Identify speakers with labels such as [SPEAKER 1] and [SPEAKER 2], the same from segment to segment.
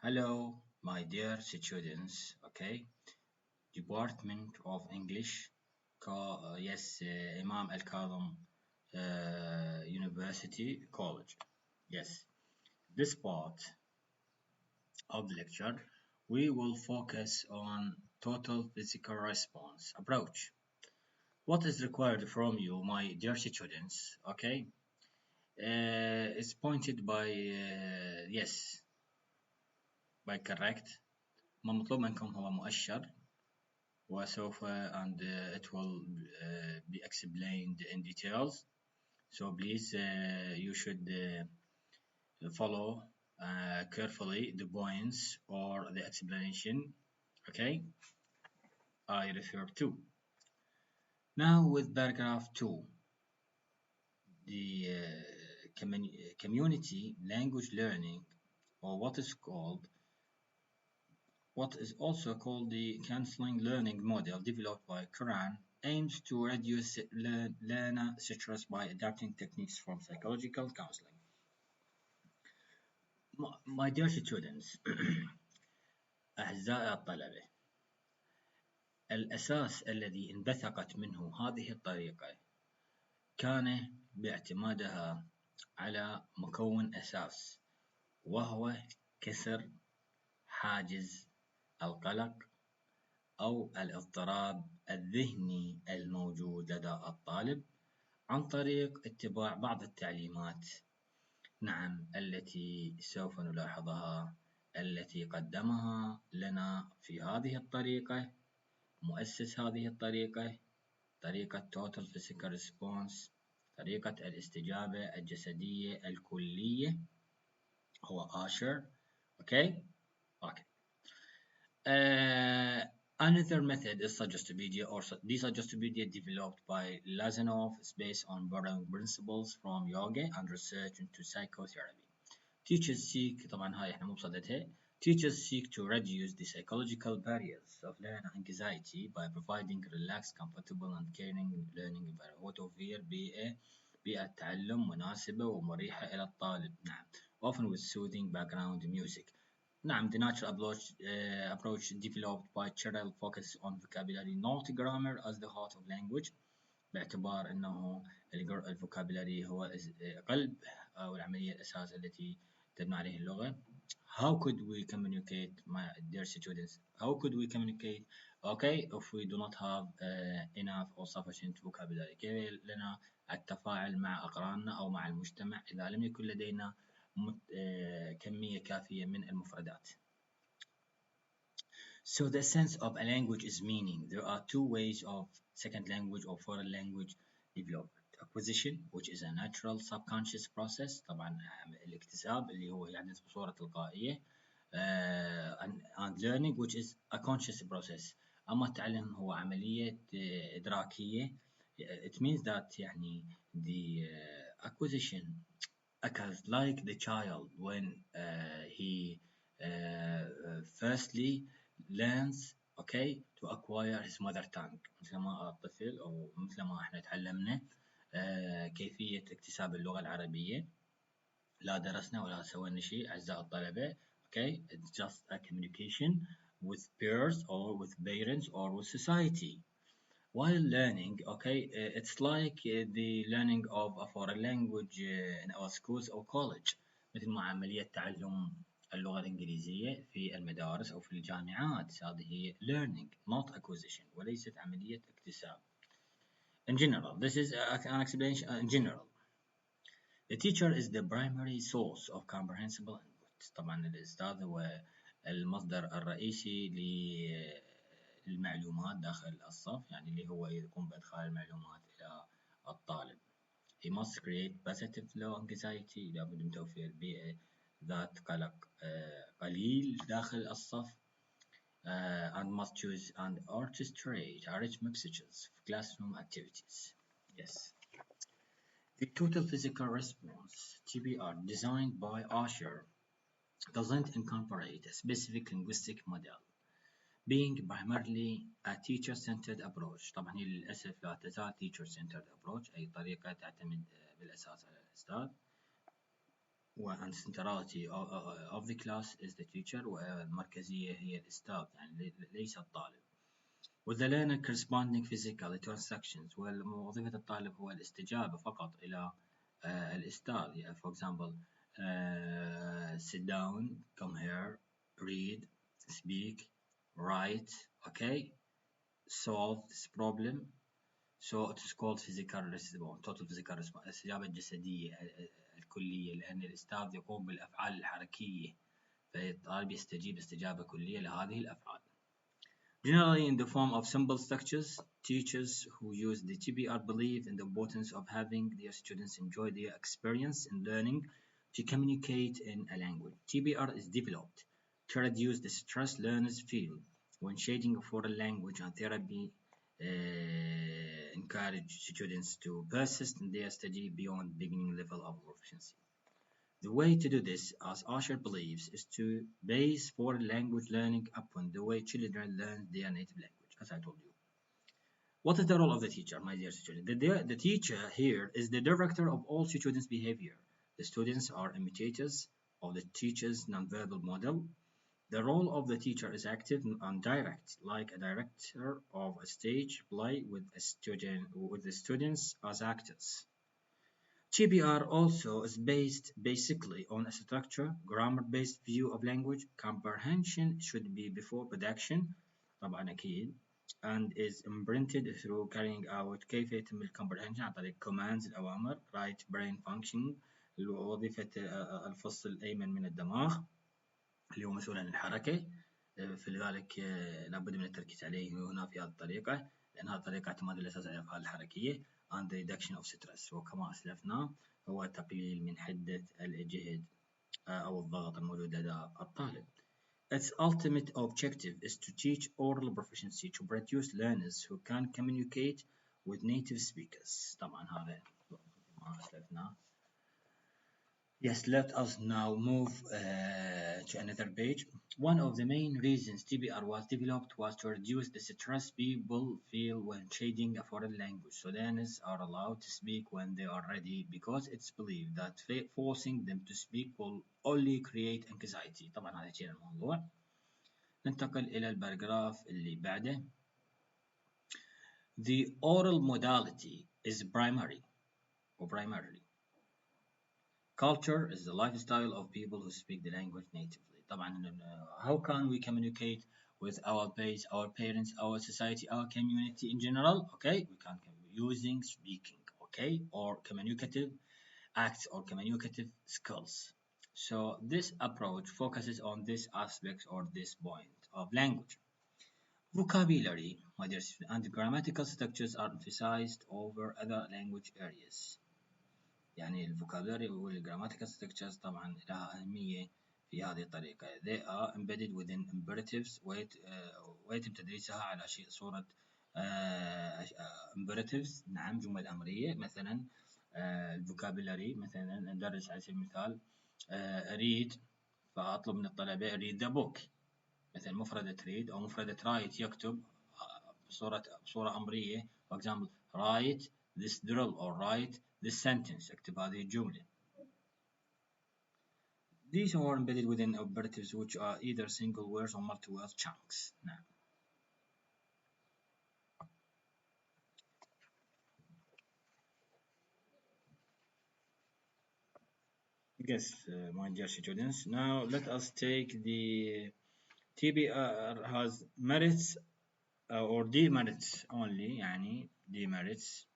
[SPEAKER 1] Hello, my dear students. Okay, Department of English. Yes, Imam Al Kadhim University College. Yes, this part of the lecture we will focus on total physical response approach. What is required from you, my dear students? Okay, it's pointed by yes, by correct. ما مطلوب منكم هو مؤشر وسوف and it will be explained in details. So please you should follow carefully the points or the explanation. Okay, I refer to. Now with paragraph 2, the community language learning, or what is also called the counseling learning model developed by Quran, aims to reduce learner stress by adapting techniques from psychological counseling. My dear students, أعزائي الطلبة، الأساس الذي انبثقت منه هذه الطريقة كان باعتمادها على مكون أساس، وهو كسر حاجز القلق أو الاضطراب الذهني الموجود لدى الطالب عن طريق اتباع بعض التعليمات، نعم، التي سوف نلاحظها، التي قدمها لنا في هذه الطريقة مؤسس هذه الطريقة، طريقة Total Physical Response، طريقة الاستجابة الجسدية الكلية، هو آشر. Okay. Another method is suggestipedia or suggestipedia developed by Lazarov is based on borrowing principles from yoga and research into psychotherapy. Teachers seek طبعا هاي احنا مو بصددها. Teachers seek to reduce the psychological barriers of learner anxiety by providing relaxed, comfortable and caring learning environment وتوفير بيئة تعلم مناسبة ومريحة إلى الطالب. نعم. Often with soothing background music. نعم, the natural approach developed by Cheryl focus on vocabulary not grammar as the heart of language, باعتبار أنه الفوكابولاري هو قلب أو العملية الأساس التي تبنى عليه اللغة. How could we communicate, my dear students? How could we communicate? Okay, if we do not have enough or sufficient vocabulary. كيف لنا التفاعل مع أقراننا أو مع المجتمع إذا لم يكن لدينا كمية كافية من المفردات. So the essence of a language is meaning. There are two ways of second language or foreign language development. Acquisition, which is a natural subconscious process. طبعا الاكتساب اللي هو يحدث بصورة تلقائية. And learning, which is a conscious process. أما التعلم هو عملية إدراكية. It means that يعني the acquisition occurs like the child when he firstly learns okay to acquire his mother tongue. مثل ما الطفل أو مثل ما احنا تعلمنا كيفية اكتساب اللغة العربية. لا درسنا ولا سوينا شيء أعزائي الطلبة. Okay, it's just a communication with peers or with parents or with society. While learning, okay, it's like the learning of a foreign language in our schools or college. مثل ما عملية تعلم اللغة الإنجليزية في المدارس أو في الجامعات. هذه هي learning not acquisition وليست عملية اكتساب. In general, this is an explanation in general. The teacher is the primary source of comprehensible input. طبعا الأستاذ هو المصدر الرئيسي للمعلومات داخل الصف، يعني اللي هو يقوم بإدخال المعلومات إلى الطالب. He must create positive low anxiety. لابد من توفير بيئة ذات قلق قليل داخل الصف. And must choose and orchestrate rich messages of classroom activities. Yes. The total physical response (TPR) designed by Usher doesn't incorporate a specific linguistic model, being primarily a teacher-centered approach. طبعا هي للأسف لا تزال teacher-centered approach، أي طريقة تعتمد بالأساس على الأستاذ. and centrality of the class is the teacher والمركزية هي الأستاذ يعني ليس الطالب. With the learner corresponding physical transactions ووظيفة الطالب هو الاستجابة فقط إلى الأستاذ. يعني for example sit down, come here, read, speak, write, okay, solve this problem. So it is called physical response, total physical response. الاستجابة الجسدية الكلية لأن الأستاذ يقوم بالأفعال الحركية فالطالب يستجيب استجابة كلية لهذه الأفعال. Generally in the form of simple structures, teachers who use the TBR believe in the importance of having their students enjoy their experience in learning to communicate in a language. TBR is developed to reduce the stress learners feel when shading a foreign language, and therapy encourage students to persist in their study beyond beginning level of proficiency. The way to do this, as Asher believes, is to base foreign language learning upon the way children learn their native language, as I told you. What is the role of the teacher, my dear student? The teacher here is the director of all students' behavior. The students are imitators of the teacher's nonverbal model. The role of the teacher is active and direct, like a director of a stage play with the students as actors. TBR also is based basically on a structure, grammar-based view of language. Comprehension should be before production طبعا أكيد, and is imprinted through carrying out كيف يتم الcomprehension عن طريق commands الأوامر, right brain function وظيفة الفص الأيمن من الدماغ اللي هو مسؤول عن الحركة. فلذلك لابد من التركيز عليه هنا في هذه الطريقة لأن هذه الطريقة اعتماد الأساس على الأفعال الحركية and the reduction of stress. وكما أسلفنا هو تقليل من حدة الجهد أو الضغط الموجود لدى الطالب. Its ultimate objective is to teach oral proficiency to produce learners who can communicate with native speakers. طبعا هذا ما أسلفنا. Yes, let us now move to another page. One of the main reasons TBR was developed was to reduce the stress people feel when shading a foreign language. So learners are allowed to speak when they are ready because it's believed that forcing them to speak will only create anxiety. طبعا هذا شيء الموضوع. ننتقل إلى الباراجراف اللي بعده. The oral modality is primarily culture is the lifestyle of people who speak the language natively. طبعا how can we communicate with our base, our parents, our society, our community in general? Okay, we can using speaking, okay, or communicative acts or communicative skills. So this approach focuses on this aspect or this point of language. Vocabulary, my dear students, and grammatical structures are emphasized over other language areas. يعني الفوكابلري والجراماتيكال structures طبعا لها أهمية في هذه الطريقة. They are embedded within imperatives ويتم تدريسها على صورة imperatives. نعم جمل أمرية. مثلا الفوكابلري مثلا ندرس على سبيل المثال read فأطلب من الطلبة read the book. مثلا مفردة read أو مفردة write يكتب بصورة أمرية. for example write this drill or write this sentence. اكتب هذه الجملة. These are embedded within operatives which are either single words or multi-word chunks. نعم. Yes, my dear students. Now let us take the TBR has merits or demerits only. يعني demerits.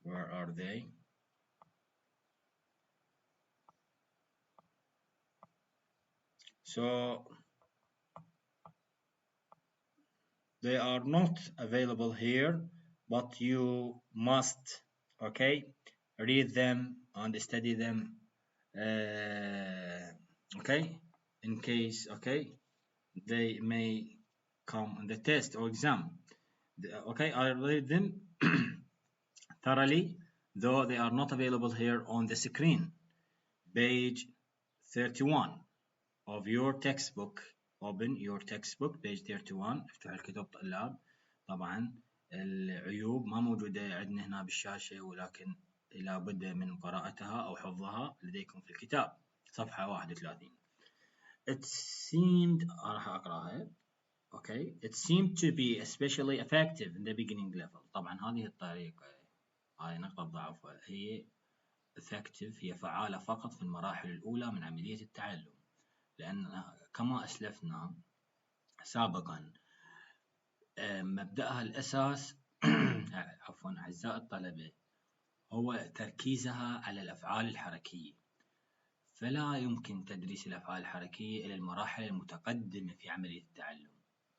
[SPEAKER 1] Where are they? So they are not available here, but you must, okay, read them and study them, okay, in case, okay, they may come on the test or exam. Okay, I read them thoroughly, though they are not available here on the screen. Page 31 of your textbook. Open your textbook page 31. افتحوا الكتب طلاب طبعا العيوب ما موجودة عندنا هنا بالشاشة، ولكن لابد من قراءتها أو حفظها لديكم في الكتاب صفحة 31. It seemed راح أقرأها. Okay. It seemed to be especially effective in the beginning level. طبعا هذه الطريقة، هاي نقطة ضعفها، هي effective، هي فعالة فقط في المراحل الأولى من عملية التعلم، لأن كما أسلفنا سابقا مبدأها الأساس عفوا أعزائي الطلبة هو تركيزها على الأفعال الحركية، فلا يمكن تدريس الأفعال الحركية إلى المراحل المتقدمة في عملية التعلم.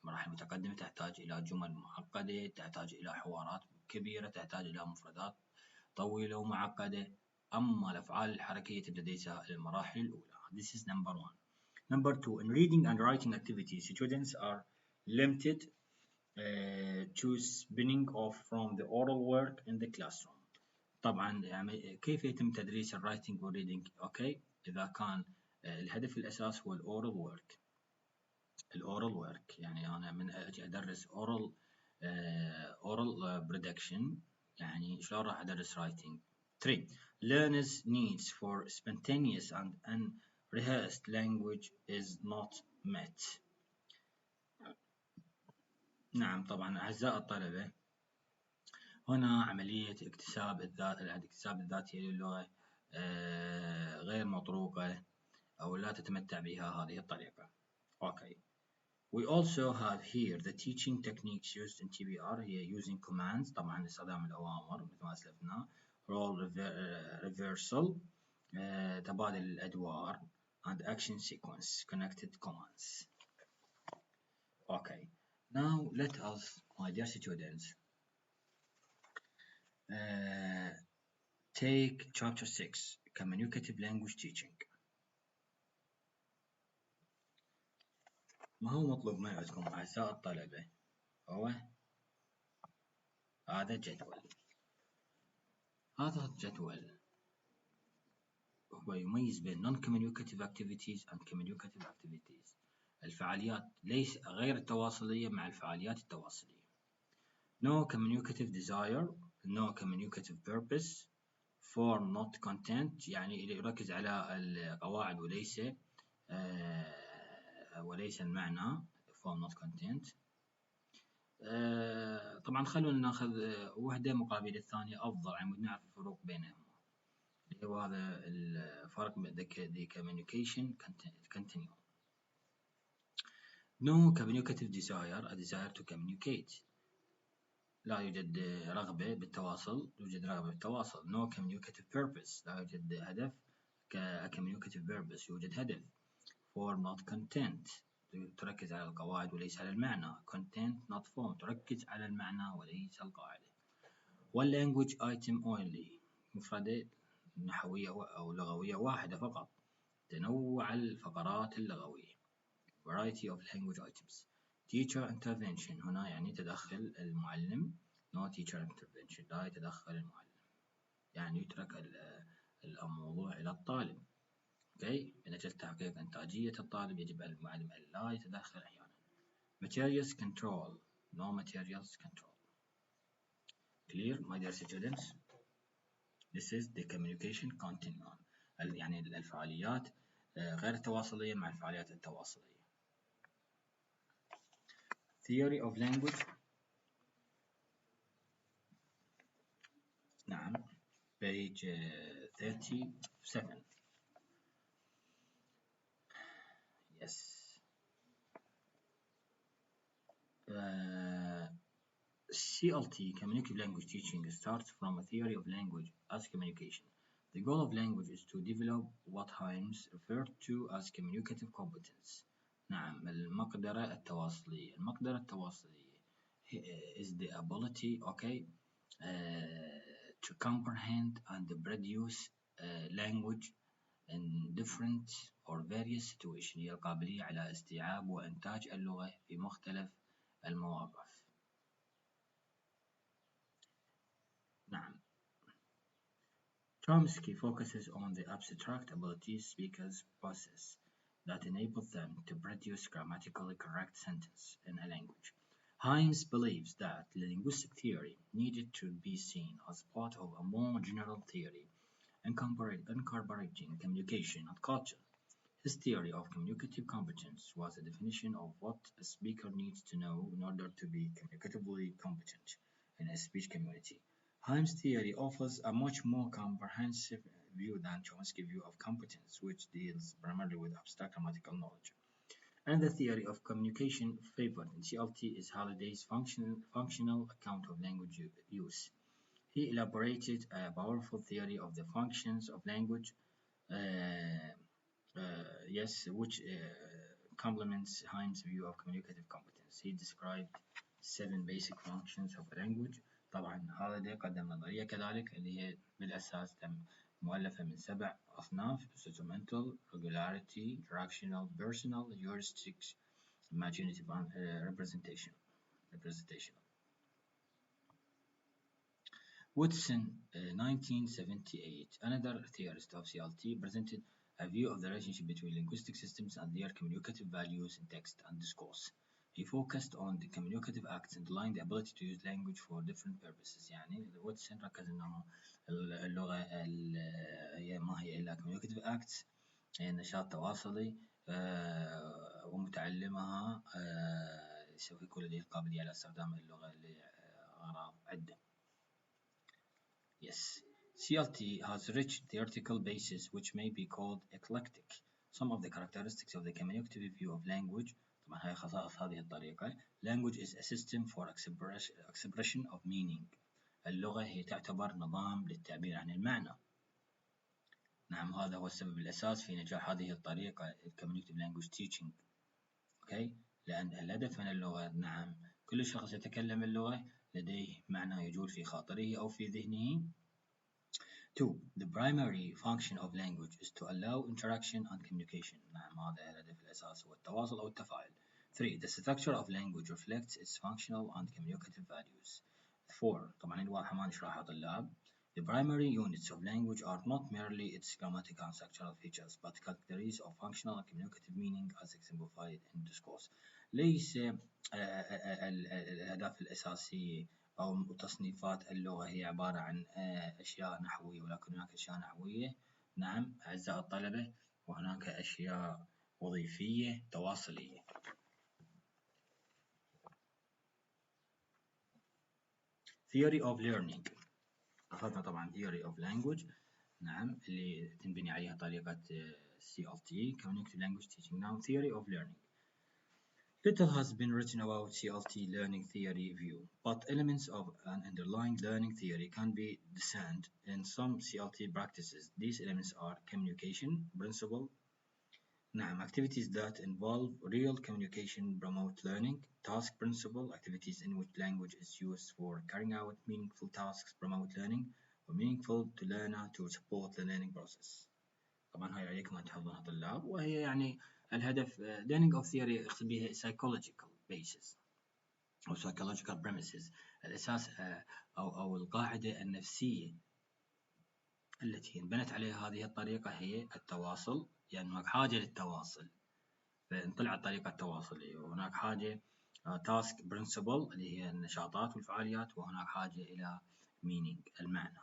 [SPEAKER 1] المراحل المتقدمة تحتاج إلى جمل معقدة، تحتاج إلى حوارات كبيرة، تحتاج إلى مفردات طويلة ومعقدة. أما الأفعال الحركية تدريسها إلى المراحل الأولى. This is number one. Number two, in reading and writing activities, students are limited to spinning off from the oral work in the classroom. طبعا يعني كيف يتم تدريس الرايتنج والريدنج؟ اوكي، اذا كان الهدف الاساس هو الاورال ورك. الاورال ورك يعني انا من اجي ادرس اورال برودكشن، يعني شلون راح ادرس رايتنج؟ 3. Learners needs for spontaneous and unrehearsed language is not met. نعم طبعا أعزائي الطلبة، هنا عملية اكتساب الذاتية للغة غير مطروقة أو لا تتمتع بها هذه الطريقة. Okay. We also have here the teaching techniques used in TBR هي using commands، طبعا استخدام الأوامر مثل ما أسلفنا، role reversal تبادل الأدوار، and action sequence connected commands. Okay. Now let us, my dear students, take chapter 6 Communicative Language Teaching. ما هو مطلوب منكم أعزائي الطلبة؟ هو هذا الجدول. هذا الجدول هو يميز بين non-communicative activities and communicative activities. الفعاليات ليس غير التواصلية مع الفعاليات التواصلية. No communicative desire, no communicative purpose, form not content، يعني يركز على القواعد وليس المعنى. form not content. طبعا خلونا ناخذ وحدة مقابل الثانية أفضل، يعني نعرف الفروق بينهم. اللي هو هذا الفرق بين the communication continuum. No communicative desire, a desire to communicate. لا يوجد رغبة بالتواصل، يوجد رغبة بالتواصل. No communicative purpose، لا يوجد هدف. communicative purpose، يوجد هدف. Form not content، تركز على القواعد وليس على المعنى. Content not form، تركز على المعنى وليس القاعدة. One language item only، مفردة نحوية أو لغوية واحدة فقط. تنوع الفقرات اللغوية. Variety of language items. Teacher intervention، هنا يعني تدخل المعلم. No teacher intervention، لا يتدخل المعلم، يعني يترك الموضوع إلى الطالب. Okay. من أجل تحقيق إنتاجية الطالب يجب على المعلم أن لا يتدخل أحيانا. Materials control. No materials control. Clear, my dear students? This is the communication continuum، يعني الفعاليات غير التواصلية مع الفعاليات التواصلية. Theory of language. نعم page 37. Yes. CLT, Communicative Language Teaching, starts from a theory of language as communication. The goal of language is to develop what Himes referred to as communicative competence. نعم المقدرة التواصلية. المقدرة التواصلية is the ability, okay, to comprehend and produce language in different or various situations. هي القابلية على استيعاب وإنتاج اللغة في مختلف المواقف. نعم. Chomsky focuses on the abstract abilities speakers possess that enable them to produce grammatically correct sentences in a language. Himes believes that linguistic theory needed to be seen as part of a more general theory incorporating communication and culture. His theory of communicative competence was a definition of what a speaker needs to know in order to be communicatively competent in a speech community. Himes' theory offers a much more comprehensive view than Chomsky's view of competence, which deals primarily with abstract grammatical knowledge. Another theory of communication favored in CLT is Halliday's functional account of language use. He elaborated a powerful theory of the functions of language, uh, yes, which complements Himes' view of communicative competence. He described 7 basic functions of a language. طبعا هذا قدم نظرية كذلك اللي هي بالأساس مؤلفة من 7 أصناف: sentimental, regularity, directional, personal, heuristics, imaginative, representational. Woodson, 1978, another theorist of CLT, presented a view of the relationship between linguistic systems and their communicative values in text and discourse. He focused on the communicative acts and underlined the ability to use language for different purposes. يعني واتسون ركز انه اللغة هي ما هي إلا communicative acts، هي نشاط تواصلي، ومتعلمها سوف يكون لديه القابلية على استخدام اللغة لأغراض عدة. Yes, CLT has rich theoretical basis which may be called eclectic. Some of the characteristics of the communicative view of language. طبعا هاي خصائص هذه الطريقة. Language is a system for expression of meaning. اللغة هي تعتبر نظام للتعبير عن المعنى. نعم، هذا هو السبب الأساس في نجاح هذه الطريقة Communicative Language Teaching. Okay? لأن الهدف من اللغة، نعم، كل شخص يتكلم اللغة لديه معنى يجول في خاطره أو في ذهنه. 2. The primary function of language is to allow interaction and communication. نعم، هذا الهدف الأساسي هو التواصل أو التفاعل. 3. The structure of language reflects its functional and communicative values. 4. طبعا الواضحة ما نشرحها طلاب. The primary units of language are not merely its grammatical and structural features, but categories of functional and communicative meaning as exemplified in discourse. ليس الأهداف الأساسية أو تصنيفات اللغة هي عبارة عن أشياء نحوية، ولكن هناك أشياء نحوية، نعم أعزائي الطلبة، وهناك أشياء وظيفية تواصلية. Theory of learning. أخذنا طبعا theory of language، نعم، اللي تنبني عليها طريقة CLT Communicative Language Teaching. Now theory of learning. Little has been written about CLT learning theory view, but elements of an underlying learning theory can be discerned in some CLT practices. These elements are communication principle, activities that involve real communication promote learning, task principle, activities in which language is used for carrying out meaningful tasks promote learning, or meaningful to learner to support the learning process. طبعا هاي عليكم أن تحفظونها طلاب، وهي يعني الهدف learning of theory يقصد بها psychological basis أو psychological premises، الأساس أو القاعدة النفسية التي انبنت عليها هذه الطريقة هي التواصل، يعني هناك حاجة للتواصل فانطلعت الطريقة التواصلية، وهناك حاجة task principle اللي هي النشاطات والفعاليات، وهناك حاجة إلى meaning المعنى.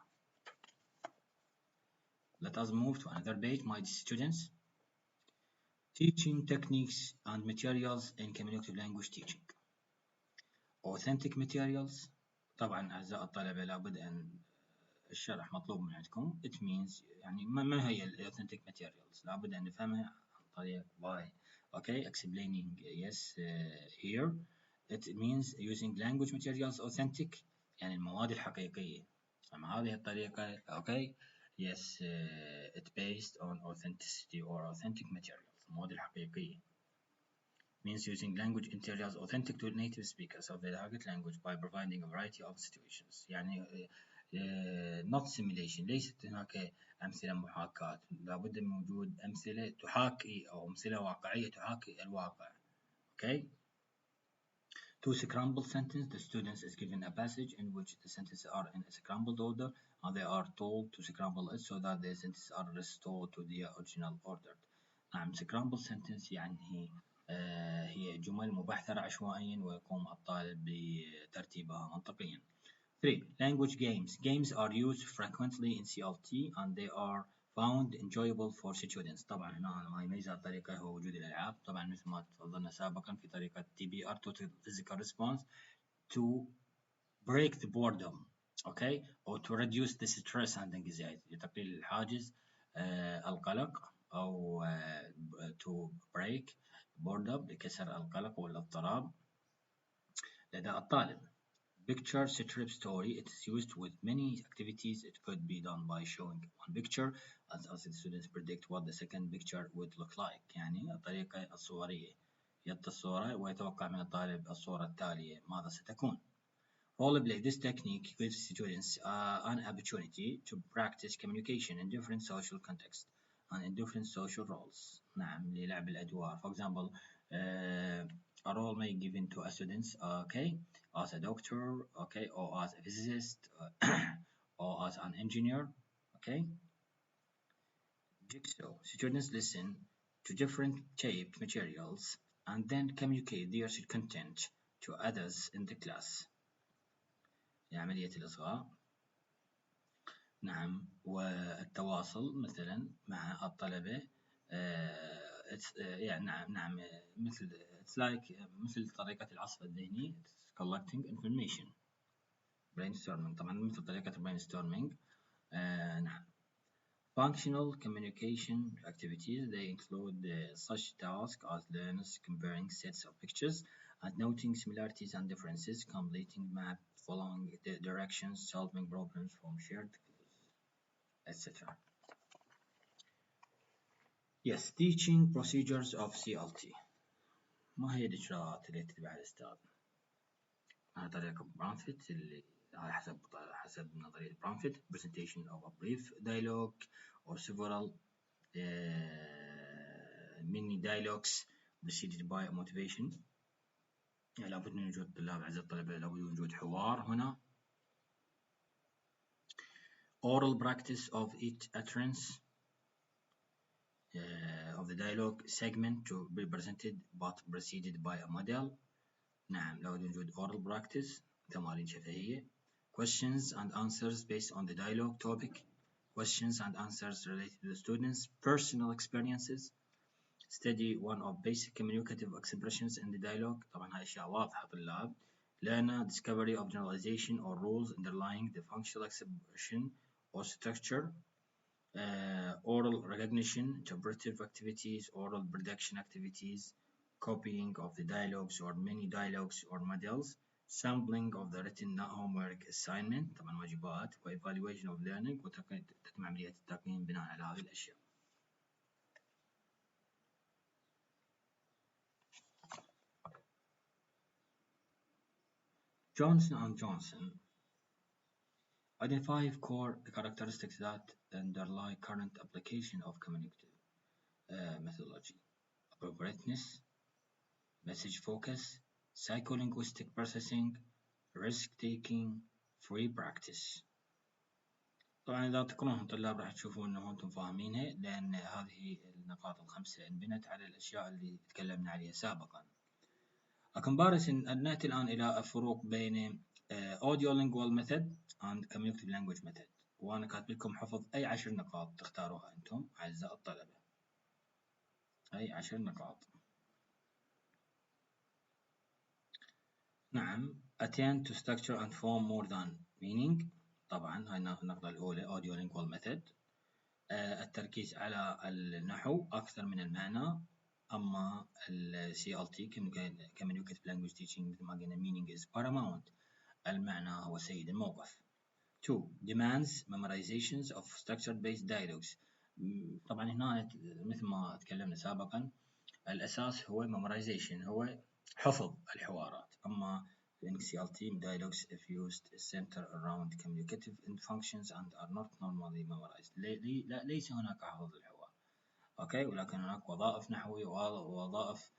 [SPEAKER 1] Let us move to another page, my students. Teaching techniques and materials in communicative language teaching. Authentic materials. طبعا أعزائي الطلبة لابد أن الشرح مطلوب من عندكم. It means يعني ما هي authentic materials؟ لابد أن نفهمها عن طريق by. Okay, explaining yes here. It means using language materials authentic يعني المواد الحقيقية. أما هذه الطريقة okay yes it's based on authenticity or authentic materials المواد الحقيقية. Means using language materials authentic to native speakers of the target language by providing a variety of situations. يعني not simulation، ليست هناك أمثلة محاكاة، لابد من وجود أمثلة تحاكي أو أمثلة واقعية تحاكي الواقع. Okay. To scramble sentence, the students is given a passage in which the sentences are in a scrambled order, and they are told to scramble it so that the sentences are restored to their original order. نعم scramble sentence يعني هي جمل مبحثرة عشوائيا ويقوم الطالب بترتيبها منطقيا. 3. Language games. Games are used frequently in CLT and they are found enjoyable for students. طبعا هنا ما يميز الطريقة هو وجود الألعاب. طبعا مثل ما تفضلنا سابقا في طريقة TBR Total Physical Response to break the boredom, okay, or to reduce the stress and anxiety لتقليل الحاجز القلق أو to break boredom لكسر القلق والاضطراب لدى الطالب. Picture strip story. It is used with many activities. It could be done by showing one picture as the students predict what the second picture would look like. يعني الطريقة الصورية يعطي الصورة ويتوقع من الطالب الصورة التالية ماذا ستكون. Role play. This technique gives students an opportunity to practice communication in different social contexts and in different social roles. نعم للعب الأدوار. For example, a role may be given to a student, okay, as a doctor, okay, or as a physicist, or as an engineer, okay. Jigsaw. Students listen to different shaped materials and then communicate their content to others in the class. لعملية الإصغاء. نعم والتواصل مثلا مع الطلبة يعني نعم مثل it's like مثل طريقة العصف الذهني it's collecting information brainstorming طبعا مثل طريقة brainstorming نعم. Functional communication activities they include such tasks as learners comparing sets of pictures and noting similarities and differences, completing map, following the directions, solving problems from shared clues, etc. Yes, teaching procedures of CLT. ما هي الإجراءات اللي تتبعها الأستاذ؟ على طريقة برانفيت اللي على حسب نظرية برانفيت presentation of a brief dialogue or several mini dialogues preceded by a motivation. يعني لابد من وجود الطلاب أعزائي الطلبة لابد من وجود حوار هنا. Oral practice of each utterance of the dialogue segment to be presented but preceded by a model. نعم لابد من وجود oral practice تمارين شفهية. Questions and answers based on the dialogue topic. Questions and answers related to the students' personal experiences. Study one of basic communicative expressions in the dialogue. طبعا هاي أشياء واضحة طلاب. Learn a discovery of generalization or rules underlying the functional expression or structure. Oral recognition, interpretive activities, oral production activities, copying of the dialogues or mini dialogues or models, sampling of the written homework assignment طبعا واجبات و evaluation of learning وتتم عملية التقييم بناء على هذه الأشياء. Johnson and Johnson identify core characteristics that underlie current application of communicative methodology: appropriateness, message focus, psycholinguistic processing, risk-taking, free practice. طبعا إذا تقرأهم طلاب راح تشوفون إنه أنتم فاهمينها لأن هذه النقاط الخمسة انبنت على الأشياء اللي تكلمنا عليها سابقا. A comparison نأتي الآن إلى الفروق بين audiolingual method and communicative language method. وأنا كاتب لكم حفظ أي 10 نقاط تختاروها أنتم أعزائي الطلبة. أي 10 نقاط. نعم attend to structure and form more than meaning. طبعا هاي النقطة الأولى audiolingual method. التركيز على النحو أكثر من المعنى. أما ال CLT Communicative Language Teaching مثل ما قلنا meaning is paramount. المعنى هو سيد الموقف. 2. Demands memorizations of structured based dialogues. طبعا هنا مثل ما تكلمنا سابقا الأساس هو memorization هو حفظ الحوارات. أما in CLT dialogues if used center around communicative functions and are not normally memorized. ليس هناك حفظ الحوار. أوكي ولكن هناك وظائف نحوية ووظائف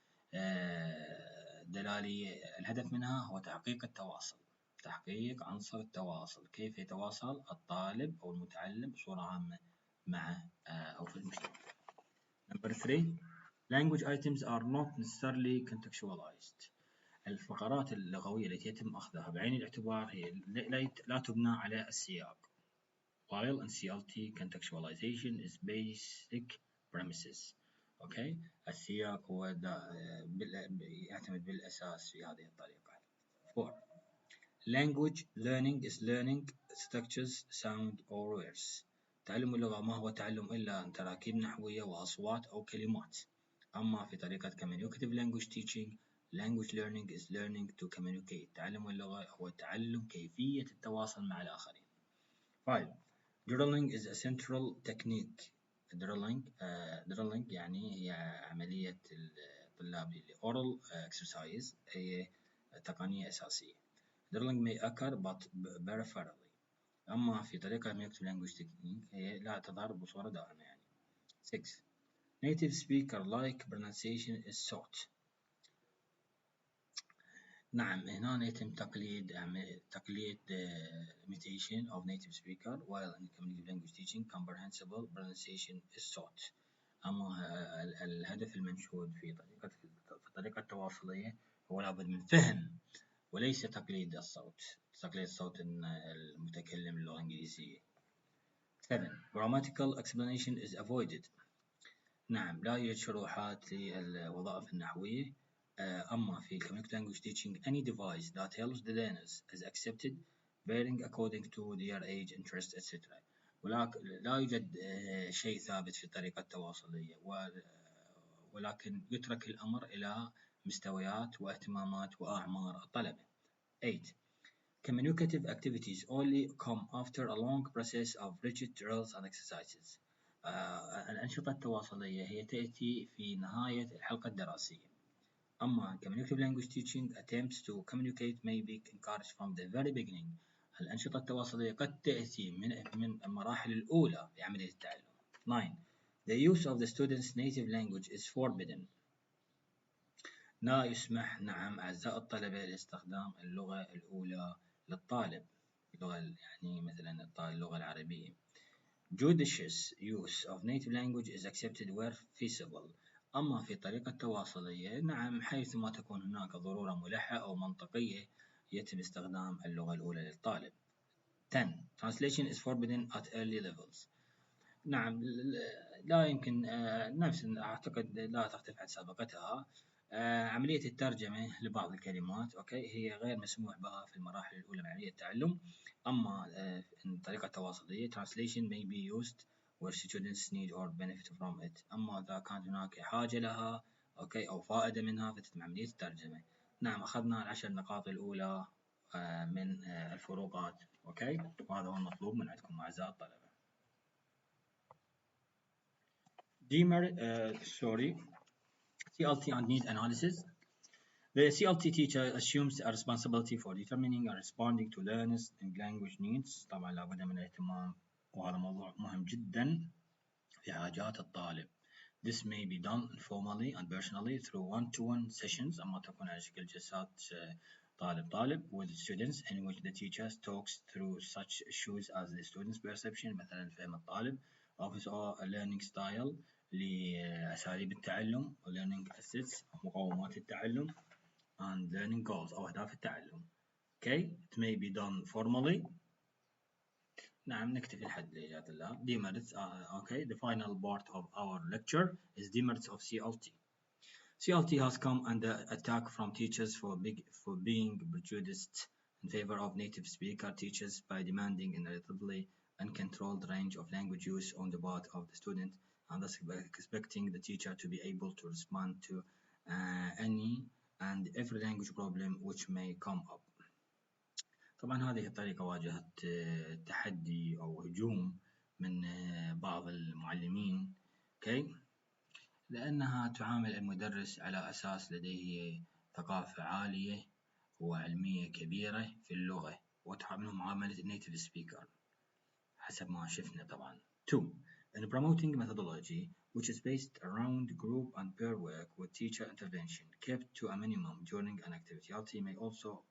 [SPEAKER 1] دلالية. الهدف منها هو تحقيق التواصل. تحقيق عنصر التواصل. كيف يتواصل الطالب أو المتعلم بصورة عامة مع أو في المجتمع. Number 3. Language items are not necessarily contextualized. الفقرات اللغوية التي يتم أخذها بعين الاعتبار هي لا تبنى على السياق. While in CLT contextualization is basic premises. Okay. السياق هو يعتمد بالأساس في هذه الطريقة. 4. Language learning is learning structures, sound or words. تعلم اللغة ما هو تعلم إلا تراكيب نحوية وأصوات أو كلمات. أما في طريقة Communicative language teaching, language learning is learning to communicate. تعلم اللغة هو تعلم كيفية التواصل مع الآخرين. 5. Drilling is a central technique. Drilling يعني هي عملية الطلاب oral exercise، هي تقنية أساسية. Drilling may occur but peripherally. أما في طريقة Communicative language technique هي لا تظهر بصورة دائمة يعني. 6. Native speaker like pronunciation is sought. نعم هنا يتم تقليد imitation of native speaker while in communicative language teaching comprehensible pronunciation is sought. أما الهدف المنشود في الطريقة التواصلية هو لابد من فهم وليس تقليد الصوت. تقليد صوت المتكلم اللغة الإنجليزية. 7. Grammatical explanation is avoided. نعم لا يوجد شروحات للوظائف النحوية. أما في Communicative language teaching any device that helps the learners is accepted varying according to their age, interest, etc. ولكن لا يوجد شيء ثابت في الطريقة التواصلية ولكن يترك الأمر إلى مستويات واهتمامات وأعمار الطلبة. 8. Communicative activities only come after a long process of rigid drills and exercises. الأنشطة التواصلية هي تأتي في نهاية الحلقة الدراسية. أما Communicative language teaching attempts to communicate may be encouraged from the very beginning. الأنشطة التواصلية قد تأتي من المراحل الأولى في عملية التعلم. 9. The use of the student's native language is forbidden. لا يسمح نعم أعزائي الطلبة لاستخدام اللغة الأولى للطالب. اللغة يعني مثلا اللغة العربية. Judicious use of native language is accepted where feasible. أما في طريقة التواصلية نعم حيثما تكون هناك ضرورة ملحة أو منطقية يتم استخدام اللغة الأولى للطالب. 10. Translation is forbidden at early levels. نعم لا يمكن نفس أعتقد لا تختلف عن سابقتها. عملية الترجمة لبعض الكلمات أوكي هي غير مسموح بها في المراحل الأولى من عملية التعلم. أما الطريقة التواصلية translation may be used where students need or benefit from it. أما إذا كانت هناك حاجة لها أوكي أو فائدة منها فتتم عملية الترجمة. نعم أخذنا العشر نقاط الأولى من الفروقات أوكي وهذا هو المطلوب من عندكم أعزائي الطلبة. CLT and need analysis. The CLT teacher assumes a responsibility for determining and responding to learners' and language needs. طبعا لابد من الاهتمام وهذا موضوع مهم جدا في حاجات الطالب. This may be done informally and personally through one-to-one sessions. أما تكون على شكل جلسات طالب with students in which the teacher talks through such issues as the student's perception مثلا فهم الطالب of his learning style لأساليب التعلم و learning assets مقومات التعلم and learning goals أو أهداف التعلم. Okay, it may be done formally. نعم نكتفي لحد لإيجاد الله. Demerits. Okay, the final part of our lecture is demerits of CLT. CLT has come under attack from teachers for being prejudiced in favor of native speaker teachers by demanding a relatively uncontrolled range of language use on the part of the student and thus expecting the teacher to be able to respond to any and every language problem which may come up. طبعا هذه الطريقة واجهت تحدي أو هجوم من بعض المعلمين okay? لأنها تعامل المدرس على أساس لديه ثقافة عالية وعلمية كبيرة في اللغة وتعامله معاملة native speaker حسب ما شفنا طبعا. 2. In promoting methodology which is based around group and peer work with teacher intervention kept to a minimum during an activity. CLT may also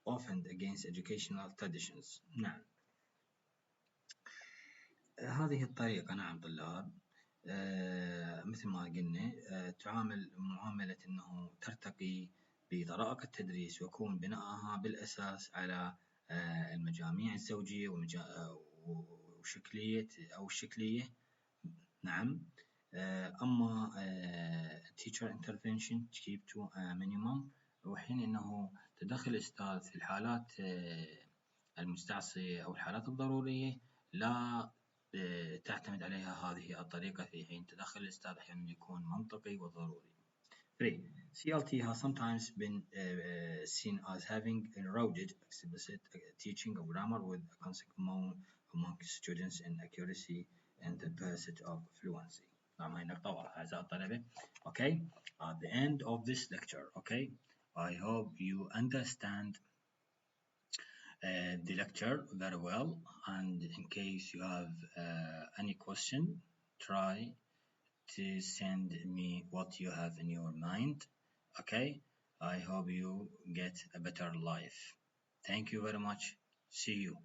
[SPEAKER 1] offend against educational traditions. نعم هذه الطريقة نعم طلاب مثل ما قلنا تعامل معاملة أنه ترتقي بطرائق التدريس ويكون بناءها بالأساس على المجاميع الزوجية وشكلية أو الشكلية. نعم. أما teacher intervention keep to a minimum، وحين أنه تدخل الأستاذ في الحالات المستعصية أو الحالات الضرورية لا تعتمد عليها هذه الطريقة، في حين تدخل الأستاذ أحيانا يكون منطقي وضروري. 3. CLT has sometimes been seen as having eroded explicit teaching of grammar with a consequent among students in accuracy and the pursuit of fluency. هاي نقطة واضحة أعزائي الطلبة. Okay, at the end of this lecture, okay, I hope you understand the lecture very well, and in case you have any question, try to send me what you have in your mind. Okay, I hope you get a better life. Thank you very much. See you.